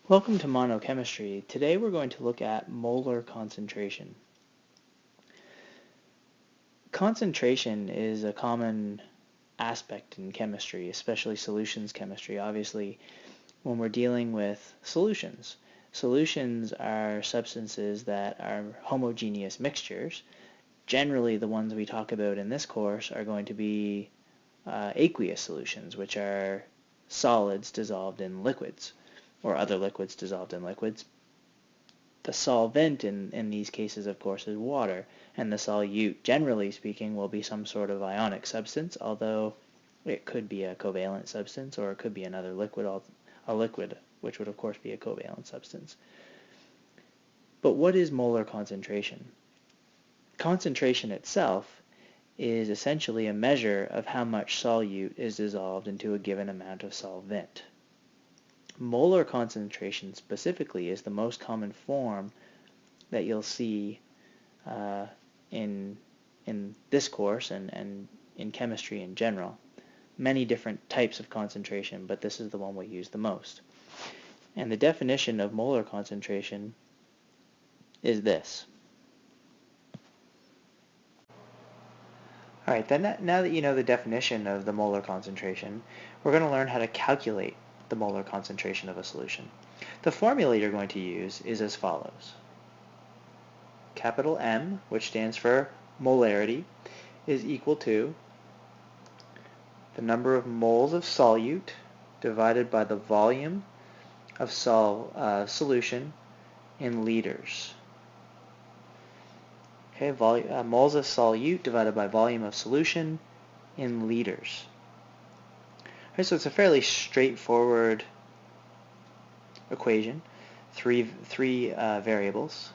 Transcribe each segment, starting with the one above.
Welcome to monochemistry. Today we're going to look at molar concentration. Concentration is a common aspect in chemistry, especially solutions chemistry. Obviously, when we're dealing with solutions. Solutions are substances that are homogeneous mixtures. Generally, the ones we talk about in this course are going to be aqueous solutions, which are solids dissolved in liquids, or other liquids dissolved in liquids. The solvent in these cases, of course, is water, and the solute, generally speaking, will be some sort of ionic substance, although it could be a covalent substance, or it could be another liquid, a liquid, which would, of course, be a covalent substance. But what is molar concentration? Concentration itself is essentially a measure of how much solute is dissolved into a given amount of solvent. Molar concentration specifically is the most common form that you'll see in this course and in chemistry in general. Many different types of concentration, but this is the one we use the most. And the definition of molar concentration is this. Alright, then now that you know the definition of the molar concentration, we're going to learn how to calculate the molar concentration of a solution. The formula you're going to use is as follows. Capital M, which stands for molarity, is equal to the number of moles of solute divided by the volume of solution in liters. Okay, moles of solute divided by volume of solution in liters. Okay, so it's a fairly straightforward equation, three variables,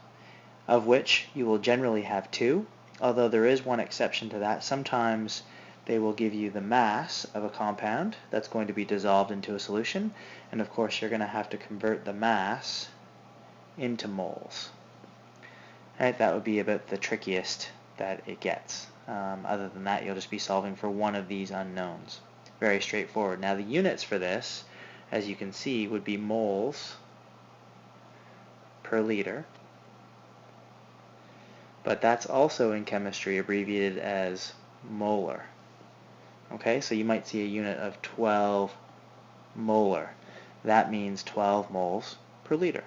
of which you will generally have two, although there is one exception to that. Sometimes they will give you the mass of a compound that's going to be dissolved into a solution, and of course you're going to have to convert the mass into moles. Right, that would be about the trickiest that it gets. Other than that, you'll just be solving for one of these unknowns. Very straightforward. Now the units for this, as you can see, would be moles per liter, but that's also in chemistry abbreviated as molar. Okay, so you might see a unit of 12 molar. That means 12 moles per liter.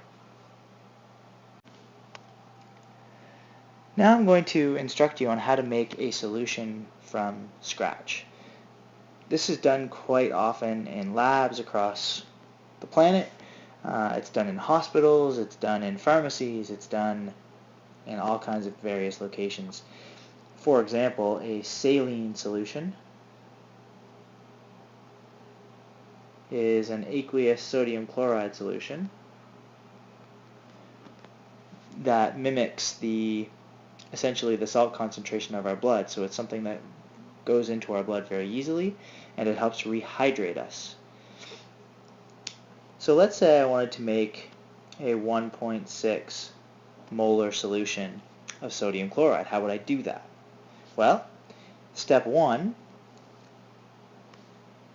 Now I'm going to instruct you on how to make a solution from scratch. This is done quite often in labs across the planet. It's done in hospitals, it's done in pharmacies, it's done in all kinds of various locations. For example, a saline solution is an aqueous sodium chloride solution that mimics essentially the salt concentration of our blood. So it's something that goes into our blood very easily, and it helps rehydrate us. So let's say I wanted to make a 1.6 molar solution of sodium chloride. How would I do that? Well, step one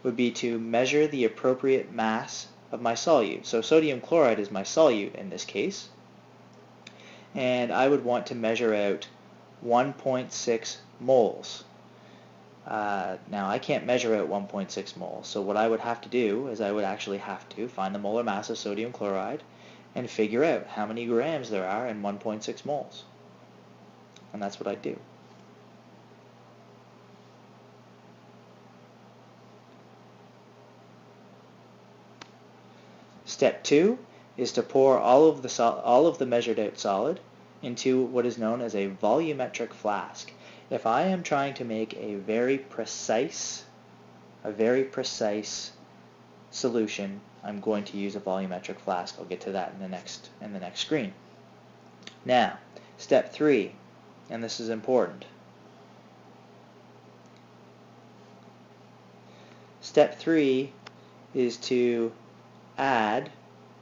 would be to measure the appropriate mass of my solute. So sodium chloride is my solute in this case, and I would want to measure out 1.6 moles. Now I can't measure out 1.6 moles, so what I would have to do is I would actually have to find the molar mass of sodium chloride and figure out how many grams there are in 1.6 moles. And that's what I do. Step 2 is to pour all of the measured out solid into what is known as a volumetric flask. If I am trying to make a very precise solution, I'm going to use a volumetric flask. I'll get to that in the next screen. Now, step 3, and this is important. Step 3 is to add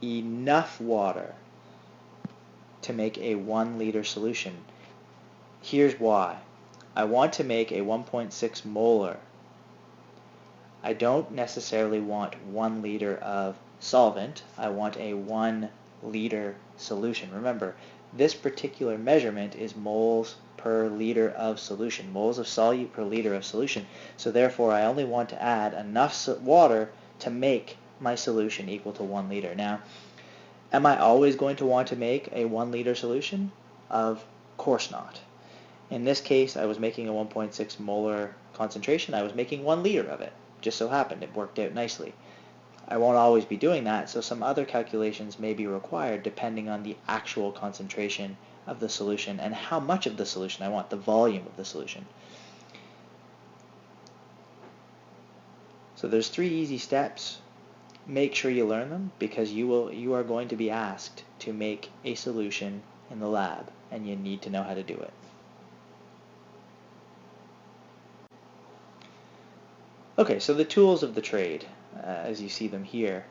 enough water to make a 1 liter solution. Here's why. I want to make a 1.6 molar. I don't necessarily want 1 liter of solvent. I want a 1 liter solution. Remember, this particular measurement is moles per liter of solution, moles of solute per liter of solution. So therefore, I only want to add enough water to make my solution equal to 1 liter. Now, am I always going to want to make a 1 liter solution? Of course not. In this case, I was making a 1.6 molar concentration. I was making 1 liter of it. Just so happened it worked out nicely. I won't always be doing that, so some other calculations may be required depending on the actual concentration of the solution and how much of the solution I want, the volume of the solution. So there's 3 easy steps. Make sure you learn them because you are going to be asked to make a solution in the lab and you need to know how to do it. Okay, so the tools of the trade, as you see them here.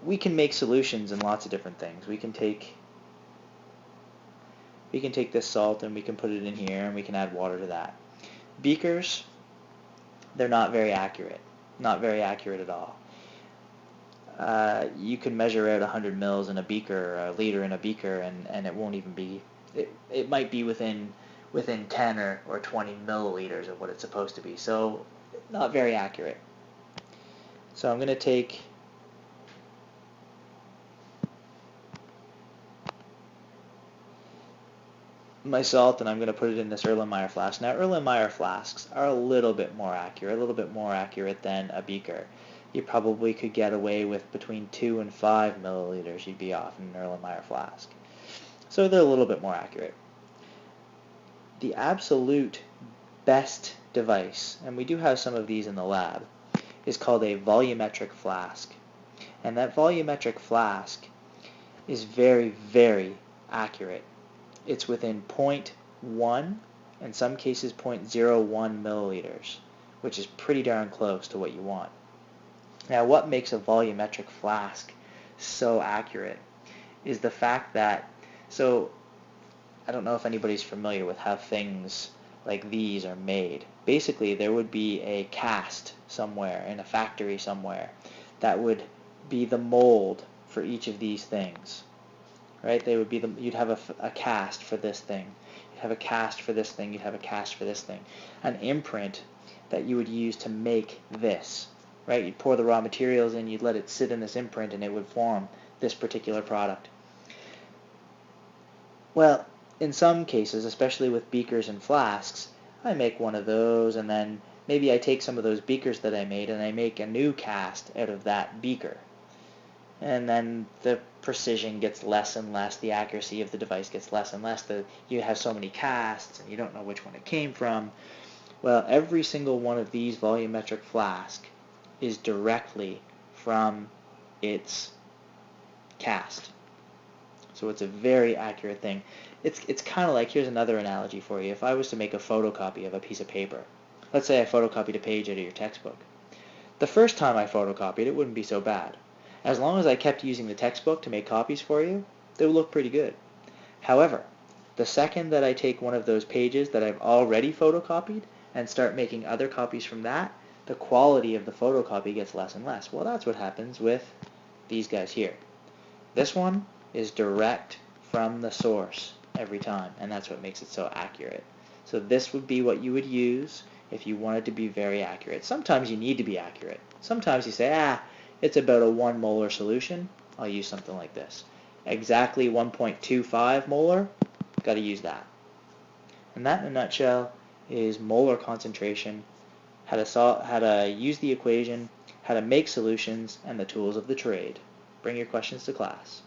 We can make solutions in lots of different things. We can take this salt and we can put it in here and we can add water to that. Beakers, they're not very accurate. Not very accurate at all. You can measure out 100 mils in a beaker, or a liter in a beaker, and it won't even be, it might be within 10 or 20 milliliters of what it's supposed to be. So not very accurate. So I'm going to take my salt and I'm going to put it in this Erlenmeyer flask. Now Erlenmeyer flasks are a little bit more accurate than a beaker. You probably could get away with between 2 and 5 milliliters you'd be off in an Erlenmeyer flask. So they're a little bit more accurate. The absolute best device, and we do have some of these in the lab, is called a volumetric flask. And that volumetric flask is very, very accurate. It's within 0.1, in some cases 0.01 milliliters, which is pretty darn close to what you want. Now, what makes a volumetric flask so accurate is the fact that, so I don't know if anybody's familiar with how things like these are made. Basically, there would be a cast somewhere in a factory somewhere that would be the mold for each of these things. Right? They would be you'd have a cast for this thing. You'd have a cast for this thing. You'd have a cast for this thing. An imprint that you would use to make this. Right? You'd pour the raw materials in, you'd let it sit in this imprint, and it would form this particular product. Well, in some cases, especially with beakers and flasks, I make one of those, and then maybe I take some of those beakers that I made, and I make a new cast out of that beaker. And then the precision gets less and less, the accuracy of the device gets less and less. You have so many casts, and you don't know which one it came from. Well, every single one of these volumetric flasks is directly from its cast. So it's a very accurate thing. It's kind of like, here's another analogy for you. If I was to make a photocopy of a piece of paper, let's say I photocopied a page out of your textbook. The first time I photocopied it wouldn't be so bad. As long as I kept using the textbook to make copies for you, they would look pretty good. However, the second that I take one of those pages that I've already photocopied and start making other copies from that, the quality of the photocopy gets less and less. Well, that's what happens with these guys here. This one is direct from the source every time, and that's what makes it so accurate. So this would be what you would use if you wanted to be very accurate. Sometimes you need to be accurate. Sometimes you say, it's about a 1 molar solution. I'll use something like this. Exactly 1.25 molar, got to use that. And that in a nutshell is molar concentration, how to use the equation, how to make solutions, and the tools of the trade. Bring your questions to class.